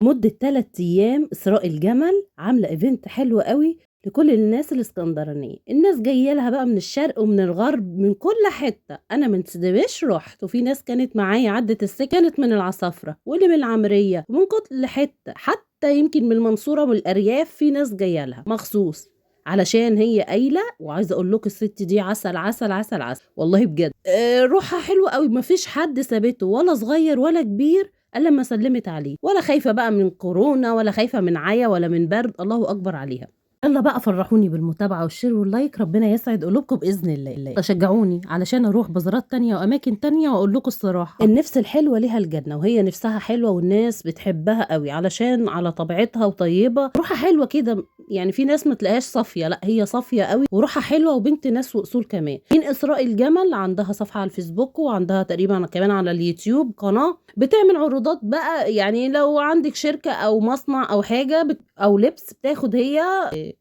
مدة 3 أيام إسراء الجمل، عاملة إيفنت حلو أوي لكل الناس الإسكندرانية، الناس جاية لها بقى من الشرق ومن الغرب من كل حتة، أنا من سيداويش رُحت، وفي ناس كانت معايا عدِّت كانت من العصافرة واللي من العمرية ومن كل حتة، حتى يمكن من المنصورة والأرياف في ناس جاية لها مخصوص، علشان هي قايلة وعايزة أقول لكم الست دي عسل، عسل، عسل، عسل، والله بجد. روحها حلوة أوي، ما فيش حد سابته ولا صغير ولا كبير إلا أمّا سلِّمت عليه، ولا خايفة بقى من كورونا ولا خايفة من عيا ولا من برد، الله أكبر عليها. يالّا بقى فرحوني بالمتابعة والشير واللايك، ربنا يسعد قلوبكم بإذن الله. شجعوني علشان أروح بازارات تانية وأماكن تانية، وأقول لكم الصراحة النفس الحلوة ليها الجنة، وهي نفسها حلوة والناس بتحبها أوي، علشان على طبيعتها وطيبة، روحها حلوة كده، يعني في ناس ما تلاقيهاش صافية، لأ هي صافية أوي وروحها حلوة وبنت ناس وأصول كمان. من إسراء الجمل عندها صفحة على الفيسبوك، وعندها تقريبًا كمان على اليوتيوب قناة بتعمل عروضات بقى، يعني لو عندِك شركة أو مصنع أو حاجة أو لبس، بتاخد هي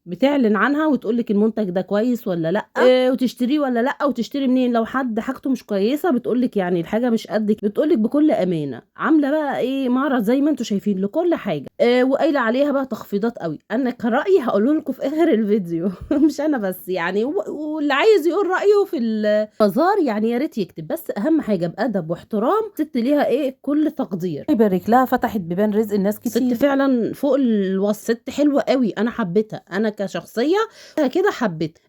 بتعلن عنها وتقول لِك المنتج ده كويس والّا لأ، وتشتريه والّا لأ، وتشتري منين، لو حد حاجته مش كويسة بتقول لِك يعني الحاجة مش قد بتقول لِك بكل أمانة، عاملة بقى إيه معرض زي ما أنتم شايفين لكل حاجة، وقايلة عليها بقى تخفيضات أوي، أنا كرأيي هاقوله لكم في آخر الفيديو مش أنا بس يعني، واللي عايز يقول رأيه في البازار يعني يا ريت يكتب، بس أهم حاجة بأدب واحترام، الست ليها إيه كل تقدير، يبارك لها فتحت بيبان رزق الناس كتير، ست فعلًا فوق الوصف، ست حلوة أوي، أنا حبيتها، أنا كشخصية كده حبيتها،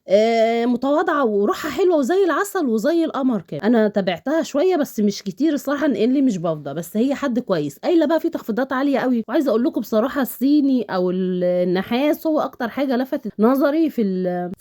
متواضعة وروحها حلوة وزي العسل وزي القمر كده، أنا تابعتها شوية بس مش كتير الصراحة لإني مش بافضى، بس هي حد كويس، قايلة بقى في تخفيضات عالية أوي، وعايزة أقول لكم بصراحة الصيني أو النحاس هو أكتر حاجة لفتت نظري في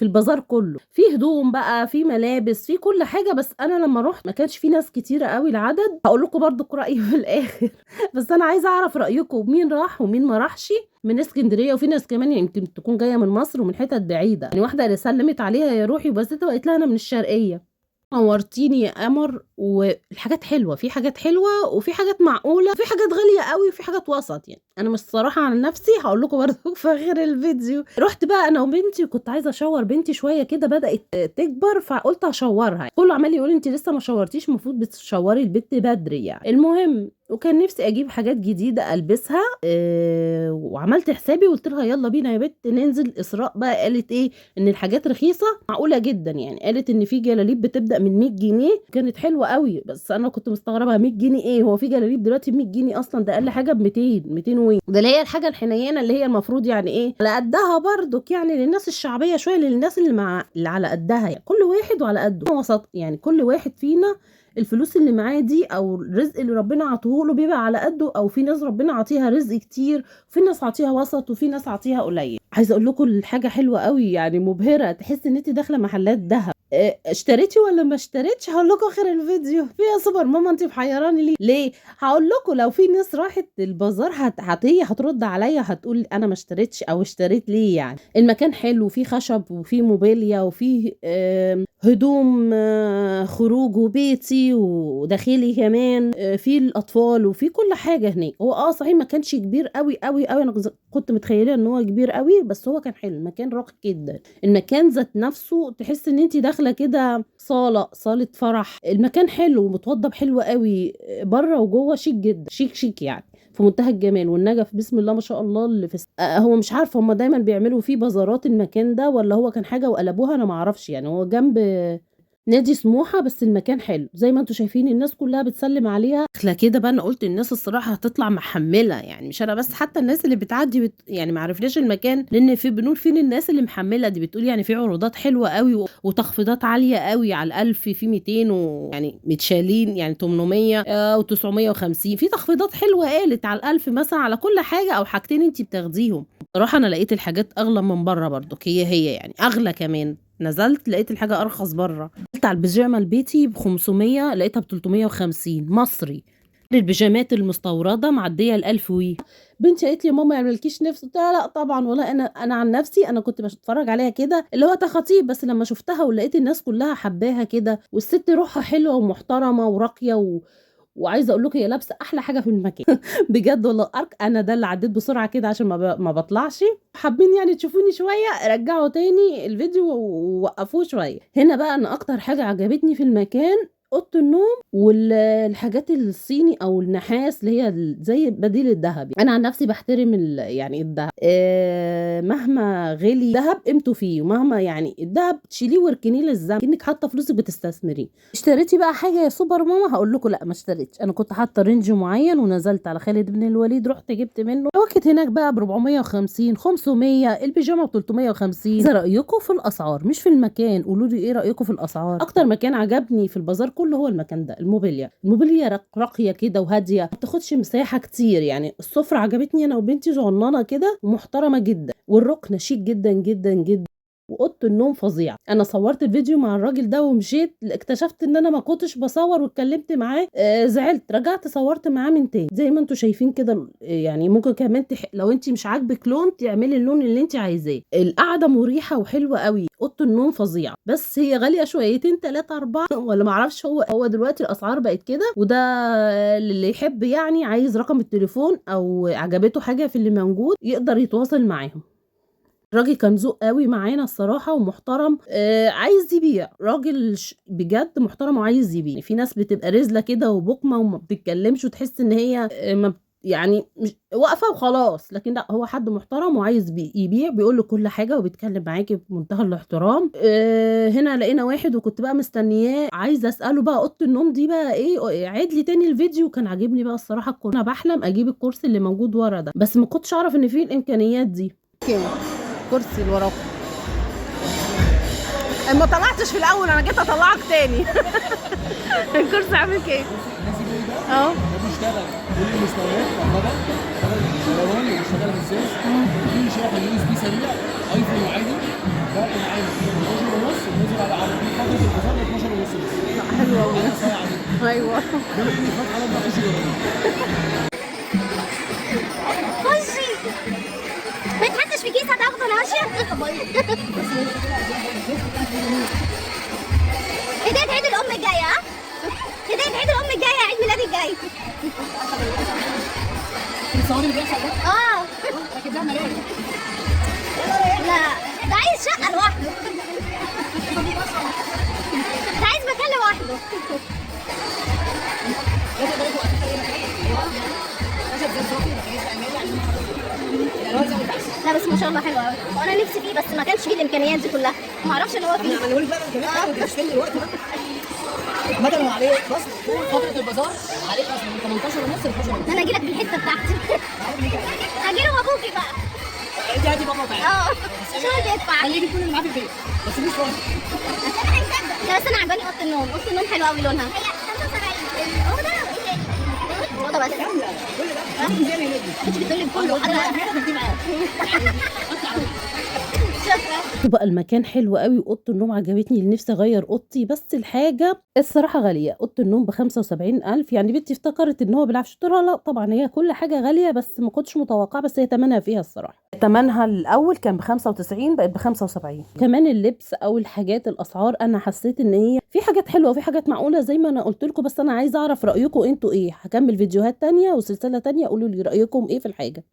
البازار كله، في هدوم بقى، في ملابس، في كل حاجة، بس أنا لمّا رُحت ما كانش في ناس كتيرة أوي العدد، هاقول لكم برضك رأيي في الآخر بس أنا عايزة أعرف رأيكم مين راح ومين ما راحش من إسكندرية، وفي ناس كمان يمكن تكون جاية من مصر ومن حتت بعيدة، يعني واحدة اللي سلمت عليها يا روحي وبسيتها وقالت لها أنا من الشرقية. نورتيني يا قمر، والحاجات حلوة، في حاجات حلوة وفي حاجات معقولة، وفي حاجات غالية أوي وفي حاجات وسط يعني، أنا مش الصراحة عن نفسي هاقول لكم برضه في آخر الفيديو، رُحت بقى أنا وبنتي وكنت عايزة أشوّر بنتي شوية كده بدأت تكبر، فقُلت هاشوّرها، كله عمّال يقول لي أنتِ لسه ما شوّرتيش المفروض بتشوّري البت بدري يعني، المهم وكان نفسي أجيب حاجات جديدة ألبسها، وعملت حسابي وقُلت لها يالّا بينا يا بت ننزل، إسراء بقى قالت إيه، إن الحاجات رخيصة معقولة جدًا يعني، قالت إن في جلاليب بتبدأ من 100 جنيه، كانت حلوة أوي، بس أنا كنت مستغربة 100 جنيه إيه، هو في جلاليب دلوقتي ب100 جنيه أصلًا، ده أقل حاجة ب200، 200 ده اللي هي الحاجة الحنينة اللي هي المفروض يعني إيه، على قدّها برضُك يعني للناس الشعبية شوية، للناس اللي على قدّها يعني، كل واحد وعلى قدّه، وسط يعني كل واحد فينا الفلوس اللي معاه دي أو الرزق اللي ربنا عاطيه له بيبقى على قدّه، أو في ناس ربنا عاطيها رزق كتير، وفي ناس عاطيها وسط، وفي ناس عاطيها قليل. عايزة أقول لكم الحاجة حلوة أوي يعني مبهرة، تحسّي إن أنتِ داخلة محلات دهب. اشتريتِ والّا ما اشتريتش؟ هاقول لكم آخر الفيديو. في يا سوبر ماما أنتِ محيراني ليه؟ ليه؟ هاقول لكم لو في ناس راحت البازار هي هترد عليَّ هتقول أنا ما اشتريتش أو اشتريت ليه يعني. المكان حلو، فيه خشب وفيه موبيليا وفيه هدوم خروج وبيتي وداخلي كمان، فيه الأطفال وفيه كل حاجة هناك. هو صحيح ما كانش كبير أوي، أوي، أوي، أنا كنت متخيلاه إن هو كبير أوي، بس هو كان حلو، المكان راقي جدًا. المكان ذات نفسه تحسّي إن أنتِ داخلة كده صالة فرح، المكان حلو ومتوضّب حلو أوي، برّه وجوّه شيك جدًا، شيك يعني، في منتهى الجمال، والنجف بسم الله ما شاء الله اللي في هو مش عارفة هُم دايمًا بيعملوا فيه بازارات المكان ده والّا هو كان حاجة وقلبوها أنا ما أعرفش يعني، هو جنب نادي سموحة، بس المكان حلو، زي ما أنتم شايفين الناس كلّها بتسلِّم عليها، داخلة كده بقى أنا قُلت الناس الصراحة هتطلع محمّلة، يعني مش أنا بس حتى الناس اللي بتعدّي يعني ما عرفناش المكان، لإن بنقول فين الناس اللي محمّلة دي، بتقول يعني في عروضات حلوة أوي وتخفيضات عالية أوي على ال1000 في 200 ويعني متشالين يعني 800 و950 في تخفيضات حلوة قالت على ال1000 مثلًا على كل حاجة أو حاجتين أنتِ بتاخديهم، بصراحة أنا لقيت الحاجات أغلى من برّه برضُك، هي يعني أغلى كمان، نزلت لقيت الحاجة أرخص برّه. دخلت على البيجامة البيتي ب500 لقيتها ب350 مصري، البيجامات المستوردة معدية ال1000 بنتي قالت لي: "يا ماما يعني ما لكيش نِفْس؟" قُلت لها: "لأ طبعًا." والله أنا عن نَفْسي أنا كنت باتفرّج عليها كده اللي هو تخاطيف، بس لمّا شُفتها ولقيت الناس كلّها حاباها كده، والست روحها حلوة ومحترمة وراقية وعايزة أقول لكم هي لابسة أحلى حاجة في المكان بجد والله أنا ده اللي عدّيت بسرعة كده عشان ما باطلعش، حابين يعني تشوفوني شوية رجّعوا تاني الفيديو ووقّفوه شوية. هنا بقى أنا أكتر حاجة عجبتني في المكان اوضه النوم والحاجات الصيني او النحاس اللي هي زي بديل الذهب. انا عن نفسي بحترم يعني الذهب، مهما غلي الذهب قيمته فيه، ومهما يعني الذهب تشيليه واركنيه للزمن كأنك حاطه فلوسك بتستثمريه. اشتريتي بقى حاجه يا سوبر ماما؟ هقول لكم لا ما اشتريتش. انا كنت حاطه رينج معين ونزلت على خالد بن الوليد، رحت جبت منه وقت هناك بقى ب 450 500، البيجامه ب 350. اذا رايكم في الاسعار مش في المكان، قولوا لي ايه رايكم في الاسعار. اكتر مكان عجبني في البازار كله هو المكان ده، الموبيليا راقيه كده وهاديه، ما بتاخدش مساحه كتير. يعني السفره عجبتني انا وبنتي صغننه كده ومحترمه جدا، والركنه شيك جدا جدا جدا، واوضه النوم فظيعه. انا صورت الفيديو مع الراجل ده ومشيت، اكتشفت ان انا ما كنتش بصور واتكلمت معاه، زعلت، رجعت صورت معاه من تاني. زي ما انتم شايفين كده، يعني ممكن كمان لو انت مش عاجبك لون تعملي اللون اللي انت عايزاه. القعده مريحه وحلوه قوي، اوضه النوم فظيعه، بس هي غاليه شويتين 3 4 ولا ما اعرفش. هو دلوقتي الاسعار بقت كده، وده اللي يحب يعني عايز رقم التليفون او عجبته حاجه في اللي موجود يقدر يتواصل معاهم. الراجل كان ذوق قوي معانا الصراحه ومحترم، عايز يبيع، راجل بجد محترم وعايز يبيع. في ناس بتبقى رزله كده وبكمه وما بتتكلمش وتحس ان هي ما يعني مش واقفه وخلاص، لكن لا، هو حد محترم وعايز يبيع، بيقول له كل حاجه وبيتكلم معاكي بمنتهى الاحترام. هنا لقينا واحد وكنت بقى مستنياه، عايزه اساله بقى اوضه النوم دي بقى ايه، عيد لي تاني الفيديو. كان عاجبني بقى الصراحه الكرسي، انا بحلم اجيب الكرسي اللي موجود ورا ده، بس ما كنتش اعرف ان فيه الامكانيات دي. كرسي اللي وراكم ما طلعتش في الاول، انا جيت اطلعك تاني. الكرسي عامل كده اهو، ده بيشتغل كل المستويات، كهرباء، بيشتغل روان وبيشتغل ازاز، في شاحن يو اس بي سريع، ايفون عادي، ده العادي 12 ونص، بننزل على عرض فتره البازار 12 ونص بس. حلوه قوي. ايوه بما اني فاتحه مطبخ عيش جراني. خشي ما تحطش في كيس هتاخده العشاء. هدية عيد الأم الجاية، ها؟ هدية عيد الأم الجاية، عيد ميلادي الجاي. الصواني اللي بيحصل ده؟ اه راكب لها ملايين. لا ده عايز شقة لوحده، ده عايز مكان لوحده. لا بس ما شاء الله حلو قوي، وانا نفسي فيه بس ما كانش فيه الامكانيات دي كلها، ما اعرفش ان هو فيه. انا بقول بقى الامكانيات ما كانش فين دلوقتي بقى. مثلا هو عليه خصم طول فتره البازار، عليه خصم من 18 ونص ل 12 ونص. ده انا اجي لك بالحته بتاعتي. اجي له وابوكي بقى. انت هاتي بابا تعالى. عشان هو اللي بيدفع. خليه يكون اللي معاه في البيت بس مش فاضي. عشان هيصدق. لا بس انا عجباني اوضه النوم، اوضه النوم حلوه قوي لونها. هي 75 الاوضه وايه تاني؟ الاوضه بس. كامله كل ده انت زي ما يجي. انت بتقول لي كله انا دي معاك. شكرا. بقى المكان حلو قوي، واوضه النوم عجبتني، اللي نفسي اغير اوضتي، بس الحاجه الصراحه غاليه. اوضه النوم ب75,000، يعني بنتي افتكرت ان هو بالعفش، قلت لها لا طبعا هي كل حاجه غاليه، بس ما كنتش متوقعه، بس هي ثمنها فيها الصراحه. ثمنها الاول كان ب95 بقت ب75. كمان اللبس او الحاجات، الاسعار انا حسيت ان هي في حاجات حلوه وفي حاجات معقوله زي ما انا قلت لكم، بس انا عايزه اعرف رايكم انتوا ايه. هكمل فيديوهات تانية وسلسله تانية، قولوا لي رايكم ايه في الحاجه.